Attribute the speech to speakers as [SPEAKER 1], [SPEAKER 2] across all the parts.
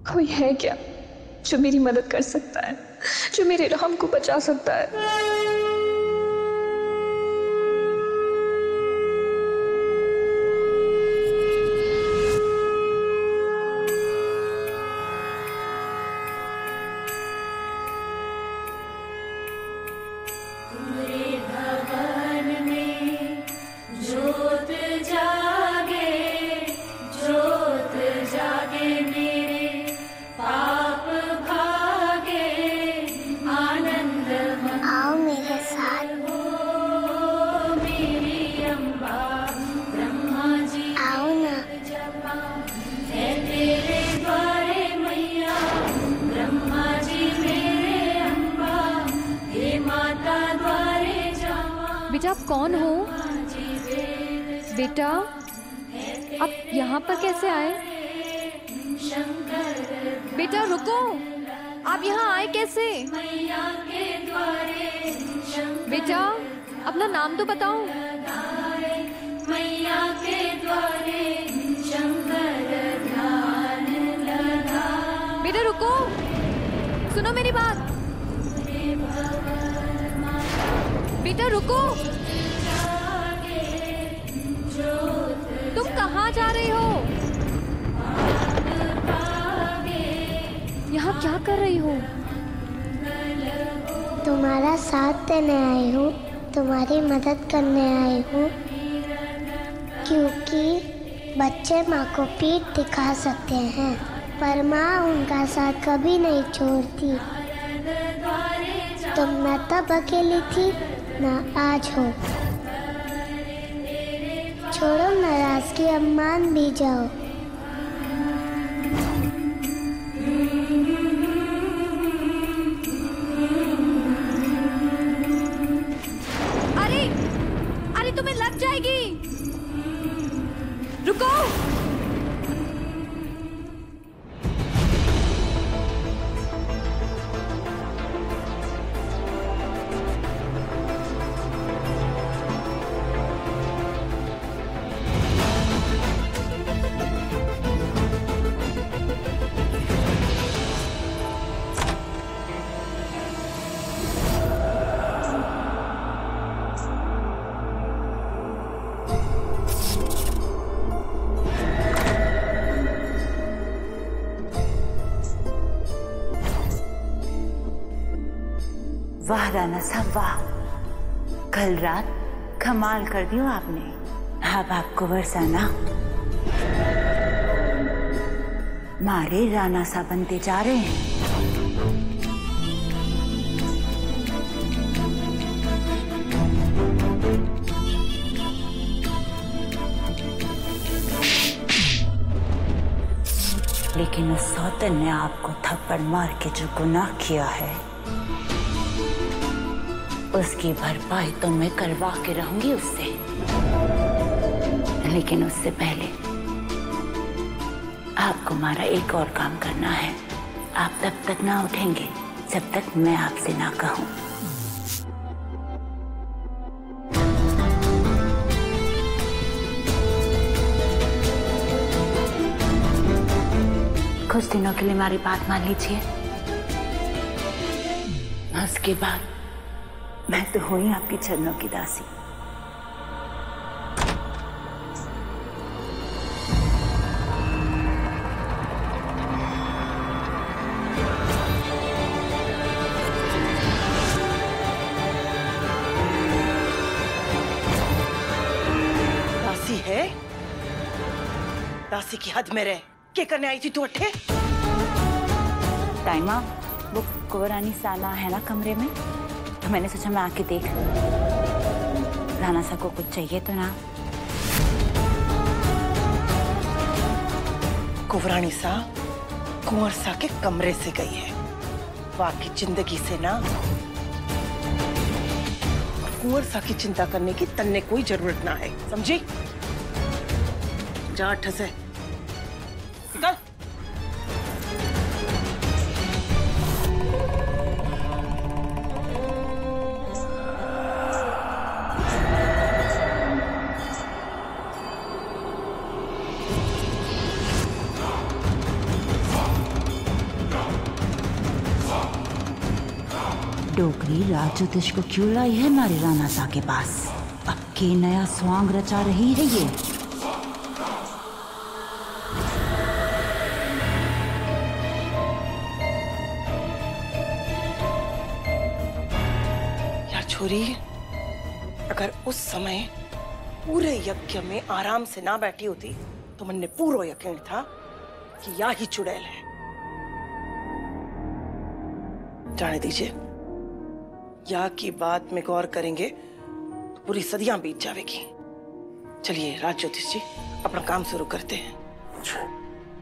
[SPEAKER 1] कोई है क्या जो मेरी मदद कर सकता है, जो मेरे राम को बचा सकता है?
[SPEAKER 2] बेटा आप कौन हो? बेटा आप यहाँ पर कैसे आए? बेटा रुको, आप यहाँ आए कैसे? बेटा अपना नाम तो बताओ। बेटा रुको, सुनो मेरी बात। बेटा रुको, तुम कहाँ जा रही हो? यहाँ क्या कर रही हो?
[SPEAKER 3] तुम्हारा साथ देने आई हूँ, तुम्हारी मदद करने आई हूँ, क्योंकि बच्चे माँ को पीठ दिखा सकते हैं पर माँ उनका साथ कभी नहीं छोड़ती। तुम न तब अकेली थी न आज हो। छोड़ो नाराजगी, अब मान भी जाओ।
[SPEAKER 2] अरे अरे तुम्हें लग जाएगी, रुको।
[SPEAKER 4] वाह राणा साहब वाह, कल रात कमाल कर दियो आपने। अब आप कुंवर साना मारे राणा साहब बनते जा रहे हैं। लेकिन उस सौतन ने आपको थप्पड़ मार के जो गुनाह किया है उसकी भरपाई तो मैं करवा के रहूंगी उससे। लेकिन उससे पहले आपको हमारा एक और काम करना है। आप तब तक ना उठेंगे जब तक मैं आपसे ना कहूं। कुछ दिनों के लिए हमारी बात मान लीजिए, उसके बाद मैं तो हुई आपके चरणों की दासी।
[SPEAKER 5] दासी है? दासी की हद में रह, क्या करने आई थी तू अट्ठे?
[SPEAKER 4] टाइमा, वो कुंवरानी साला है ना कमरे में, तो मैंने सोचा मैं आके देख। राणा साहब को कुछ चाहिए तो ना।
[SPEAKER 5] कुंवरानी सा कुंवर सा के कमरे से गई है। बाकी जिंदगी से ना कुंवर सा की चिंता करने की तन्ने कोई जरूरत ना है, समझी? जा अट्ठ से निकल।
[SPEAKER 4] टोकरी राज ज्योतिष को क्यों लाई है हमारे राणा सा के पास? अब के नया स्वांग रचा रही है ये।
[SPEAKER 5] यार छोरी, अगर उस समय पूरे यज्ञ में आराम से ना बैठी होती तो मन ने पूरा यकीन था कि या ही चुड़ैल है। जाने दीजिए, या की बात में गौर करेंगे तो पूरी सदियां बीत जाएगी। चलिए राज ज्योतिष जी, अपना काम शुरू करते हैं।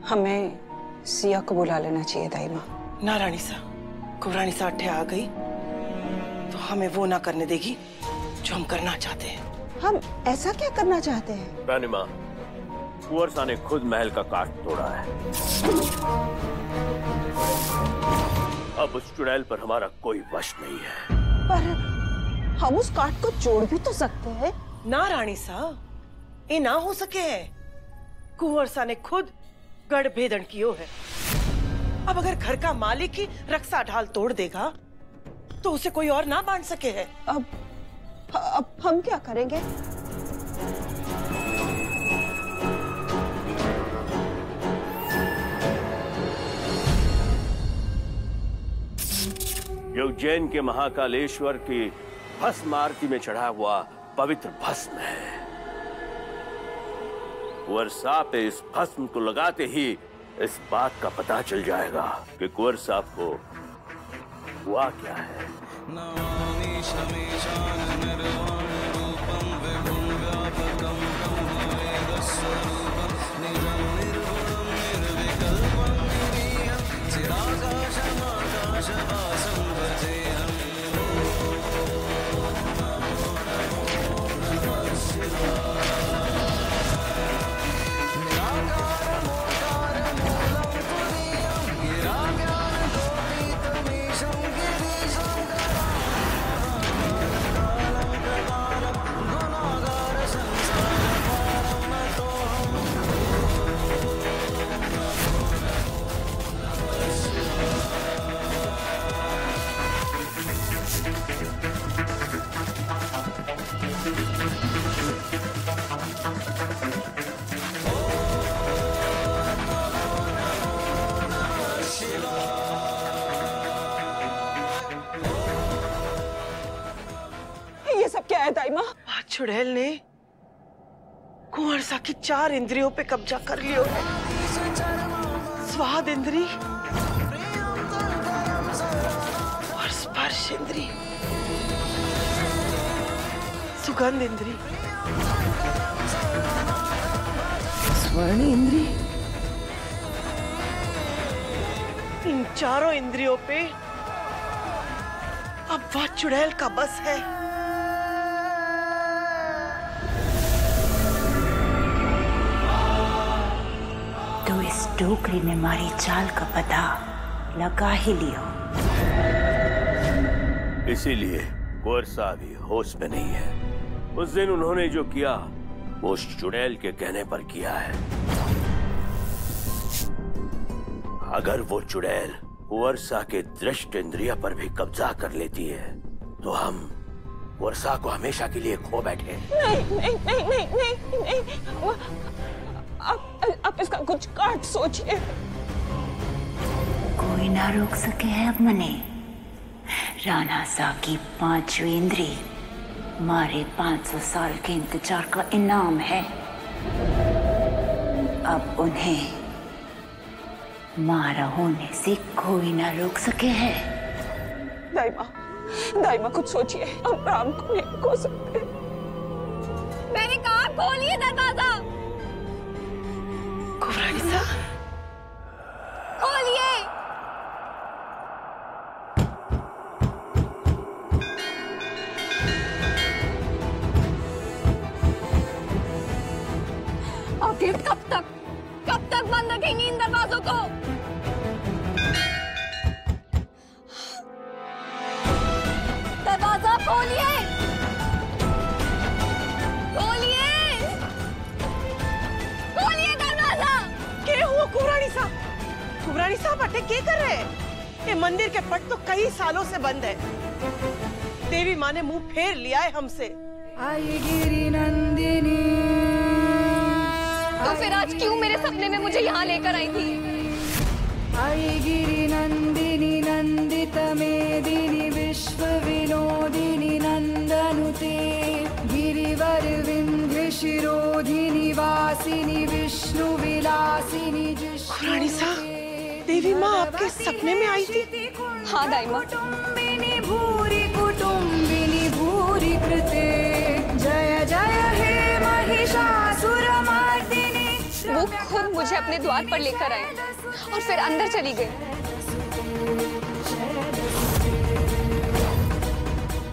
[SPEAKER 6] हमें सिया को बुला लेना चाहिए दाई माँ।
[SPEAKER 5] ना रानी सा, कुंवरानी साठे आ गई तो हमें वो ना करने देगी जो हम करना चाहते हैं।
[SPEAKER 6] हम ऐसा क्या करना चाहते हैं?
[SPEAKER 7] रानी माँ, कुंवर सा ने खुद महल का काट तोड़ा है। अब उस चुड़ैल पर हमारा कोई वश नहीं है।
[SPEAKER 6] पर हम उस काट को जोड़ भी तो सकते हैं।
[SPEAKER 5] ना रानी सा, ये ना हो सके है। कुंवर सा ने खुद गढ़ भेदन कियो है। अब अगर घर का मालिक ही रक्षा ढाल तोड़ देगा तो उसे कोई और ना बांध सके है।
[SPEAKER 6] अब हम क्या करेंगे?
[SPEAKER 7] ये उज्जैन के महाकालेश्वर की भस्म आरती में चढ़ा हुआ पवित्र भस्म है। कुंवर साहब पे इस भस्म को लगाते ही इस बात का पता चल जाएगा कि कुंवर साहब को हुआ क्या है।
[SPEAKER 6] ये सब क्या है दाई माँ?
[SPEAKER 5] आज चुड़ैल ने कुंवर सा की 4 इंद्रियों पे कब्जा कर लियो है। स्वाद इंद्री और स्पर्श इंद्री, सुगंध इंद्री, स्वर्ण इंद्री। इन चारों इंद्रियों पे अब वह चुड़ैल का बस है।
[SPEAKER 4] तो इस टोकरी ने मारी चाल का पता लगा ही लियो।
[SPEAKER 7] इसीलिए कुंवर साहब भी होश में नहीं है। उस दिन उन्होंने जो किया वो उस चुड़ैल के कहने पर किया है। अगर वो चुड़ैल कुंवर साहब के दृष्ट इंद्रिय पर भी कब्जा कर लेती है तो हम कुंवर साहब को हमेशा के लिए खो बैठे।
[SPEAKER 6] नहीं नहीं नहीं नहीं नहीं, नहीं। आप इसका कुछ काट सोचिए।
[SPEAKER 4] कोई ना रोक सके है अब मने। राणा सा की 5वीं इंद्री मारे 500 साल के इंतजार का इनाम है। अब उन्हें मारा होने से कोई ना रोक सके है।
[SPEAKER 6] दाई माँ कुछ सोचिए। हम राम को नहीं खो सकते।
[SPEAKER 2] मैंने कहा खोलिए दरवाजा,
[SPEAKER 5] कुंवरानी सा,
[SPEAKER 2] खोलिए। आखिर कब तक बंद रखेंगे इन दरवाजों को? दरवाजा खोलिए, खोलिए, खोलिए दरवाजा।
[SPEAKER 5] के हुआ कुंवरानी सा? कुंवरानी साहब अटे क्या कर रहे हैं? ये मंदिर के पट तो कई सालों से बंद है। देवी माँ ने मुंह फेर लिया है हमसे।
[SPEAKER 2] आई गिरी नंदिनी।
[SPEAKER 1] तो फिर आज क्यों मेरे सपने में मुझे यहाँ लेकर आई थी?
[SPEAKER 2] आई गिरी नंदिनी नंदित मेदिनी विश्व विनोदिनी नंदनुते गिरिवर विंध्य शिरोधिनी वासिनी विष्णु विलासिनी
[SPEAKER 5] रानी साहब, देवी माँ आपके सपने में आई थी?
[SPEAKER 1] हाँ दाई माँ।
[SPEAKER 2] कुटुम्बिनी भूरि कुटुम्बिनी भूरि कृते जय जय हे महिषासुरमर्दिनी।
[SPEAKER 1] वो खुद मुझे अपने द्वार पर लेकर आए और फिर अंदर चली गई।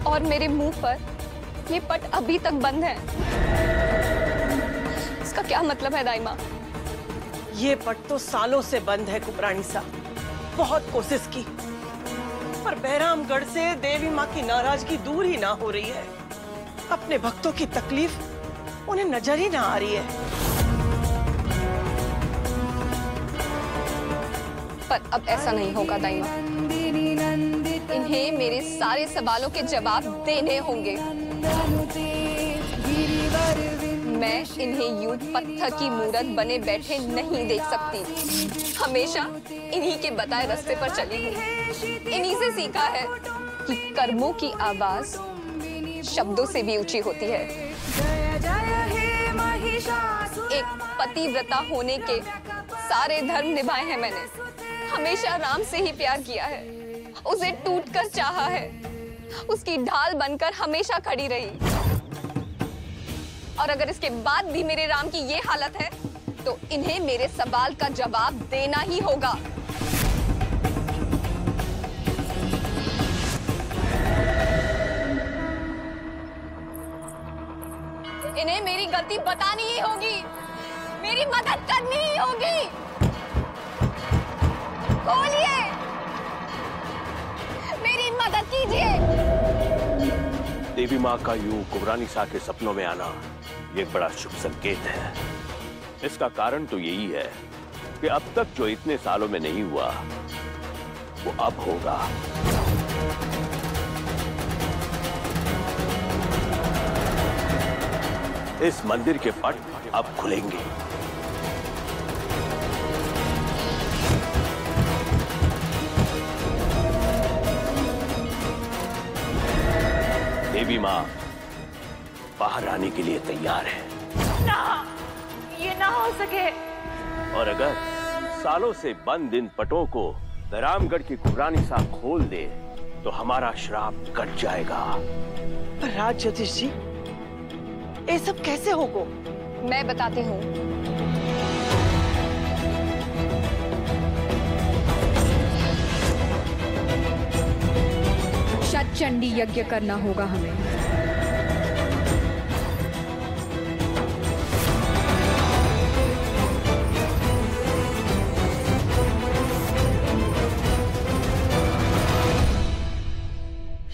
[SPEAKER 1] और मेरे मुंह पर ये पट अभी तक बंद है। इसका क्या मतलब है दाई माँ?
[SPEAKER 5] ये पट तो सालों से बंद है कुपरानी साहब। बहुत कोशिश की पर बहरामगढ़ से देवी माँ की नाराजगी दूर ही ना हो रही है। अपने भक्तों की तकलीफ उन्हें नजर ही ना आ रही है।
[SPEAKER 1] पर अब ऐसा नहीं होगा दाई माँ। इन्हें मेरे सारे सवालों के जवाब देने होंगे। मैं इन्हें यूं पत्थर की मूरत बने बैठे नहीं देख सकती। हमेशा इन्हीं के बताए रास्ते पर चली हूँ। इन्हीं से सीखा है कि कर्मों की आवाज शब्दों से भी ऊंची होती है। एक पतिव्रता होने के सारे धर्म निभाए हैं मैंने। हमेशा राम से ही प्यार किया है, उसे टूटकर चाहा है, उसकी ढाल बनकर हमेशा खड़ी रही। और अगर इसके बाद भी मेरे राम की ये हालत है तो इन्हें मेरे सवाल का जवाब देना ही होगा। इन्हें मेरी गलती बतानी ही होगी, मेरी मदद करनी ही होगी। खोलिए, मेरी मदद कीजिए।
[SPEAKER 7] देवी माँ का यूं कुबरानी सा के सपनों में आना ये बड़ा शुभ संकेत है। इसका कारण तो यही है कि अब तक जो इतने सालों में नहीं हुआ वो अब होगा। इस मंदिर के पट अब खुलेंगे। देवी माँ बाहर आने के लिए तैयार है।
[SPEAKER 2] ना, ये ना हो सके।
[SPEAKER 7] और अगर सालों से बंद इन पटों को बहरामगढ़ की कुबरानी सा खोल दे तो हमारा श्राप कट जाएगा।
[SPEAKER 5] पर राज ज्योतिष जी, ये सब कैसे होगा?
[SPEAKER 1] मैं बताती हूँ।
[SPEAKER 2] चंडी यज्ञ करना होगा हमें।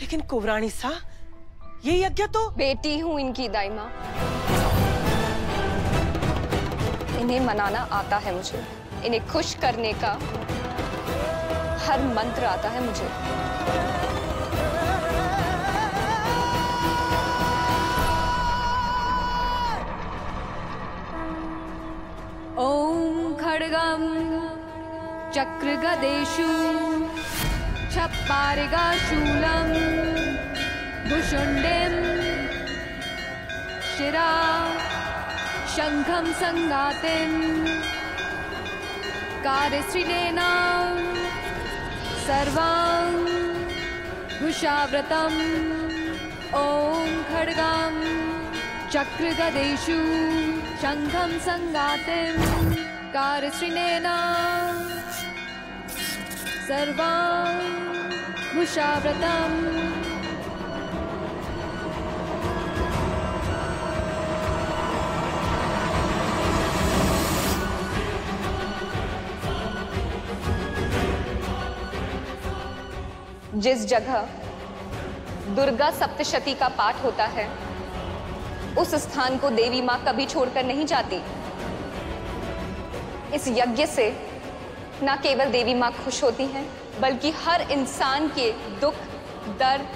[SPEAKER 5] लेकिन कुबरानी सा, ये यज्ञ तो
[SPEAKER 1] बेटी हूँ इनकी दाई माँ। इन्हें मनाना आता है मुझे, इन्हें खुश करने का हर मंत्र आता है मुझे।
[SPEAKER 2] ओम खड्गम चक्रगदेषु छप्पारिगा शूलम भुषुण्डिम शिरा शंखम संगातिम कार्यश्रीलेन सर्वं भूषाव्रतम्। ओम खड्गम चक्रगदेषु शंखम संगातिम कार्यश्रीलेन सर्वं भूषाव्रतम्।
[SPEAKER 1] जिस जगह दुर्गा सप्तशती का पाठ होता है उस स्थान को देवी माँ कभी छोड़कर नहीं जाती। इस यज्ञ से न केवल देवी माँ खुश होती हैं, बल्कि हर इंसान के दुख, दर्द,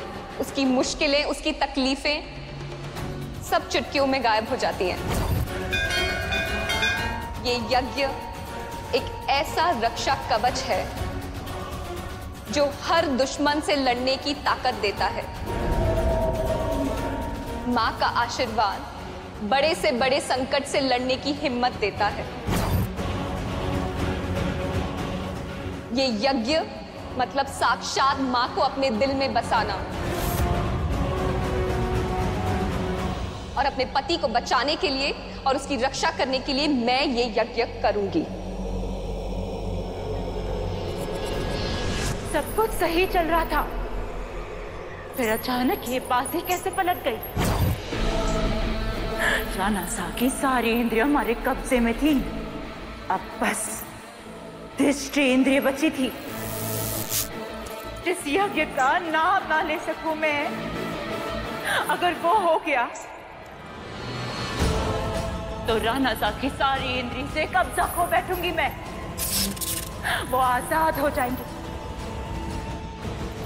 [SPEAKER 1] उसकी मुश्किलें, उसकी तकलीफें सब चुटकियों में गायब हो जाती हैं। ये यज्ञ एक ऐसा रक्षा कवच है जो हर दुश्मन से लड़ने की ताकत देता है। मां का आशीर्वाद बड़े से बड़े संकट से लड़ने की हिम्मत देता है। ये यज्ञ मतलब साक्षात मां को अपने दिल में बसाना और अपने पति को बचाने के लिए और उसकी रक्षा करने के लिए मैं ये यज्ञ करूंगी।
[SPEAKER 4] सब कुछ सही चल रहा था, फिर अचानक ये बातें कैसे पलट गई? राणा सा की सारी इंद्रियां हमारे कब्जे में थी, अब बस दृष्टि इंद्रिय बची थी। जिस यज्ञ का नाम ना ले सकूं मैं, अगर वो हो गया तो राणा सा की सारी इंद्रिय से कब्जा खो बैठूंगी मैं। वो आजाद हो जाएंगे,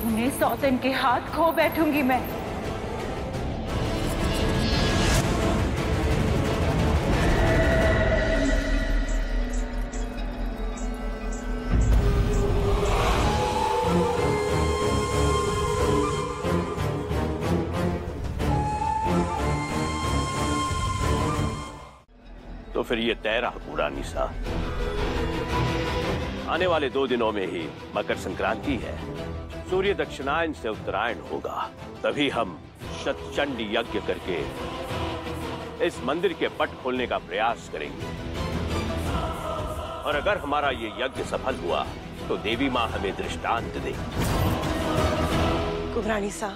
[SPEAKER 4] उन्हें सौतन के हाथ खो बैठूंगी मैं।
[SPEAKER 7] तो फिर ये तय रहा गुरानी सा, आने वाले 2 दिनों में ही मकर संक्रांति है। सूर्य दक्षिणायन से उत्तरायण होगा, तभी हम शतचंडी यज्ञ करके इस मंदिर के पट खोलने का प्रयास करेंगे। और अगर हमारा ये यज्ञ सफल हुआ तो देवी मां हमें दृष्टांत देगी।
[SPEAKER 5] कुबरानी सा,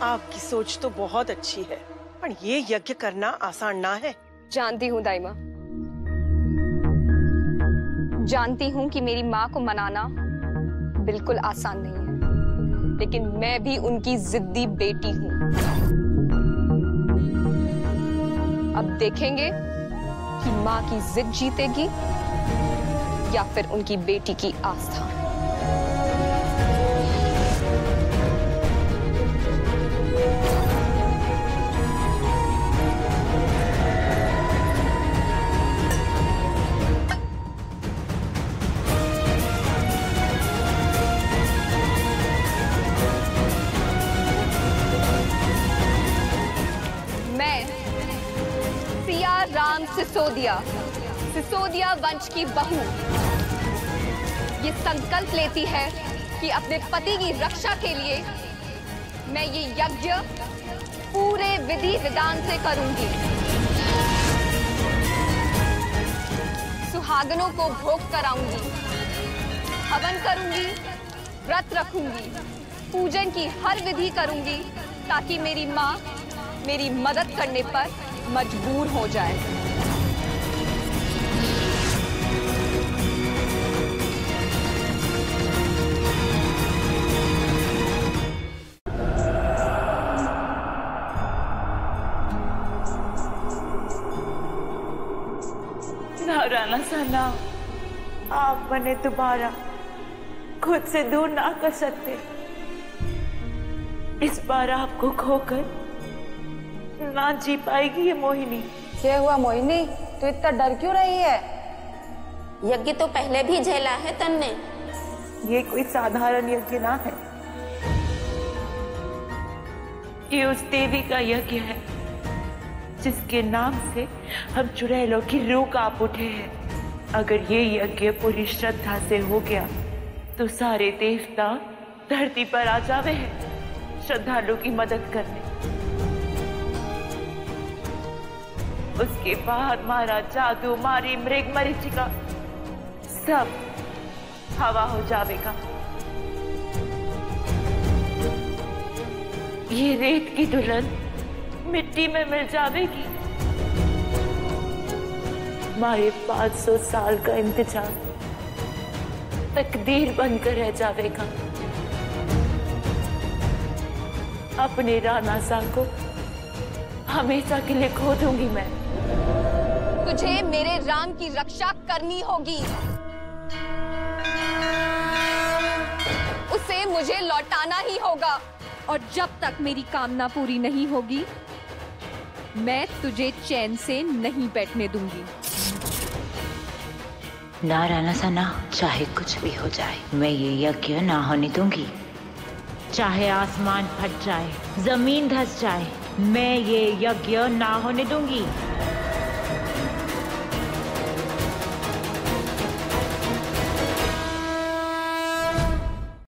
[SPEAKER 5] आपकी सोच तो बहुत अच्छी है, पर ये यज्ञ करना आसान ना है।
[SPEAKER 1] जानती हूं दाई मां, जानती हूं कि मेरी मां को मनाना बिल्कुल आसान नहीं है, लेकिन मैं भी उनकी जिद्दी बेटी हूं। अब देखेंगे कि मां की जिद जीतेगी या फिर उनकी बेटी की आस्था। सिसोदिया वंश की बहू ये संकल्प लेती है कि अपने पति की रक्षा के लिए मैं ये यज्ञ पूरे विधि विधान से करूंगी। सुहागनों को भोग कराऊंगी, हवन करूंगी, व्रत रखूंगी, पूजन की हर विधि करूंगी ताकि मेरी मां मेरी मदद करने पर मजबूर हो जाए।
[SPEAKER 4] राणा साना, आप मने दोबारा खुद से दूर ना कर सकते। इस बार आपको खोकर ना जी पाएगी ये मोहिनी।
[SPEAKER 2] क्या हुआ मोहिनी, तू इतना डर क्यों रही है?
[SPEAKER 6] यज्ञ तो पहले भी झेला है तन्ने।
[SPEAKER 4] ये कोई साधारण यज्ञ ना है, ये उस देवी का यज्ञ है जिसके नाम से हम चुड़ैलों की रूह कांप उठे हैं। अगर ये यज्ञ पूरी श्रद्धा से हो गया तो सारे देवता धरती पर आ जावे हैं श्रद्धालु की मदद करने। उसके बाद मारा जादू, मारी मृग मरीचिका सब हवा हो जाएगा। ये रेत की दुल्हन मिट्टी में मिल जाएगी। हमारे 500 साल का इंतजार तकदीर बनकर रह जाएगा। अपने राणा सा को हमेशा के लिए खो दूंगी मैं।
[SPEAKER 1] तुझे मेरे राम की रक्षा करनी होगी, उसे उसे मुझे लौटाना ही होगा।
[SPEAKER 2] और जब तक मेरी कामना पूरी नहीं होगी, मैं तुझे चैन से नहीं बैठने दूंगी।
[SPEAKER 4] ना राना सना, चाहे कुछ भी हो जाए, मैं ये यज्ञ ना होने दूंगी। चाहे आसमान फट जाए, जमीन धंस जाए, मैं ये यज्ञ ना होने दूंगी।